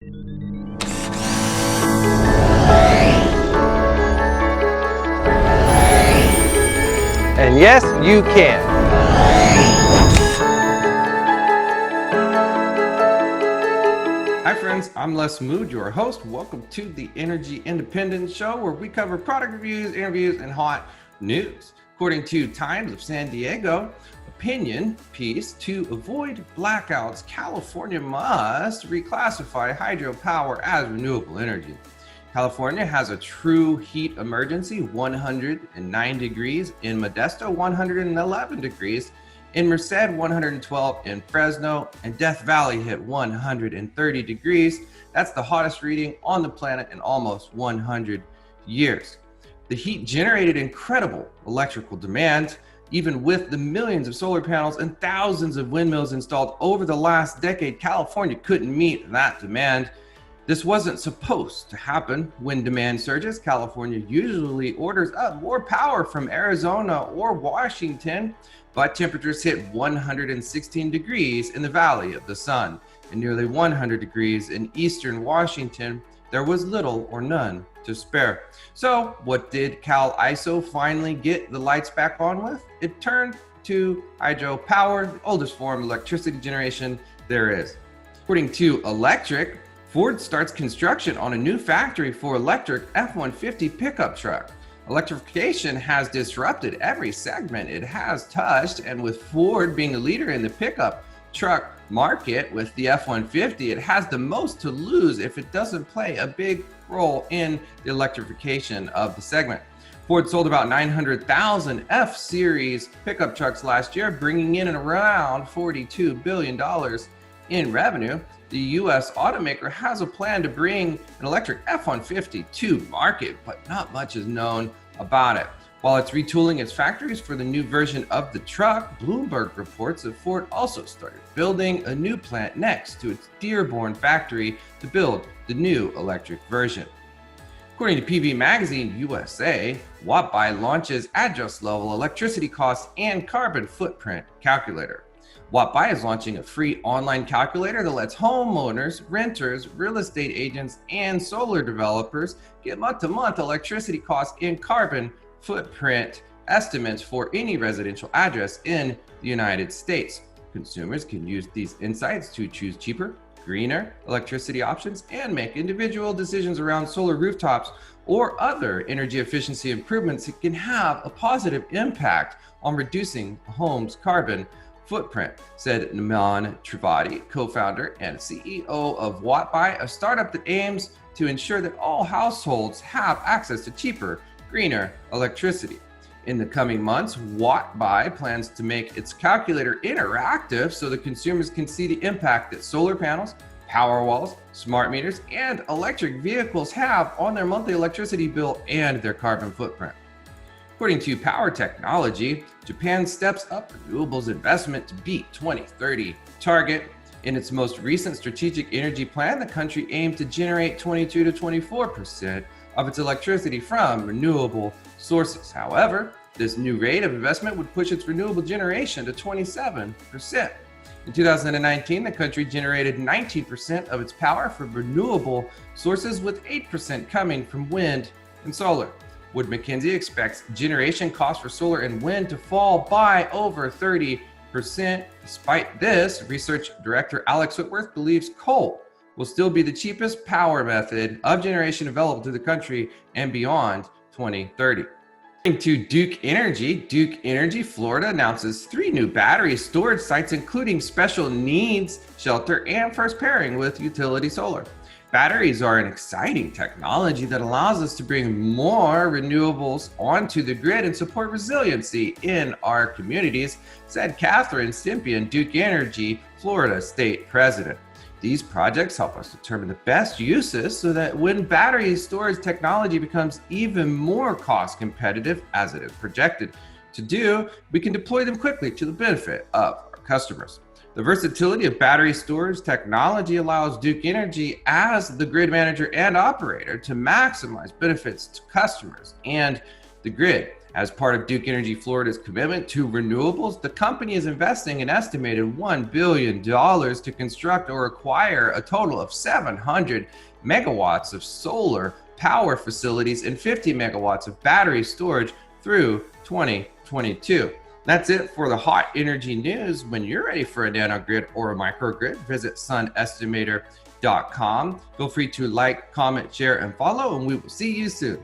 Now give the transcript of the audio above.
And yes, you can. Hi friends, I'm Les Mood, your host. Welcome to the Energy Independence Show, where we cover product reviews, interviews, and hot news. According to Times of San Diego, opinion piece, to avoid blackouts, California must reclassify hydropower as renewable energy. California has a true heat emergency, 109 degrees in Modesto, 111 degrees in Merced, 112 in Fresno, and Death Valley hit 130 degrees. That's the hottest reading on the planet in almost 100 years. The heat generated incredible electrical demand, even with the millions of solar panels and thousands of windmills installed over the last decade. California couldn't meet that demand. This wasn't supposed to happen. When demand surges, California usually orders up more power from Arizona or Washington, but temperatures hit 116 degrees in the Valley of the Sun and nearly 100 degrees in eastern Washington. There was little or none to spare. So what did Cal ISO finally get the lights back on with? It turned to hydropower, the oldest form of electricity generation there is. According to Electric, Ford starts construction on a new factory for electric F-150 pickup truck. Electrification has disrupted every segment it has touched, and with Ford being a leader in the pickup truck market with the F-150, it has the most to lose if it doesn't play a big role in the electrification of the segment. Ford sold about 900,000 F-Series pickup trucks last year, bringing in around $42 billion in revenue. The U.S. automaker has a plan to bring an electric F-150 to market, but not much is known about it. While it's retooling its factories for the new version of the truck, Bloomberg reports that Ford also started building a new plant next to its Dearborn factory to build the new electric version. According to PV Magazine USA, WattBuy launches address-level electricity costs and carbon footprint calculator. WattBuy is launching a free online calculator that lets homeowners, renters, real estate agents, and solar developers get month-to-month electricity costs and carbon footprint estimates for any residential address in the United States. Consumers can use these insights to choose cheaper, greener electricity options and make individual decisions around solar rooftops or other energy efficiency improvements that can have a positive impact on reducing a home's carbon footprint, said Naman Trivedi, co-founder and CEO of WattBuy, a startup that aims to ensure that all households have access to cheaper, greener electricity. In the coming months, WattBuy plans to make its calculator interactive so that consumers can see the impact that solar panels, power walls, smart meters, and electric vehicles have on their monthly electricity bill and their carbon footprint. According to Power Technology, Japan steps up renewables investment to beat 2030 target. In its most recent strategic energy plan, the country aimed to generate 22 to 24% of its electricity from renewable sources. However, this new rate of investment would push its renewable generation to 27%. In 2019, the country generated 19% of its power from renewable sources, with 8% coming from wind and solar. Wood Mackenzie expects generation costs for solar and wind to fall by over 30%. Despite this, research director Alex Whitworth believes coal will still be the cheapest power method of generation available to the country and beyond 2030. According to Duke Energy Florida announces 3 new battery storage sites, including special needs shelter and first pairing with utility solar. Batteries are an exciting technology that allows us to bring more renewables onto the grid and support resiliency in our communities, said Catherine Stympian, Duke Energy Florida State President. These projects help us determine the best uses so that when battery storage technology becomes even more cost competitive, as it is projected to do, we can deploy them quickly to the benefit of our customers. The versatility of battery storage technology allows Duke Energy, as the grid manager and operator, to maximize benefits to customers and the grid. As part of Duke Energy Florida's commitment to renewables, the company is investing an estimated $1 billion to construct or acquire a total of 700 megawatts of solar power facilities and 50 megawatts of battery storage through 2022. That's it for the hot energy news. When you're ready for a nanogrid or a microgrid, visit sunestimator.com. Feel free to like, comment, share, and follow, and we will see you soon.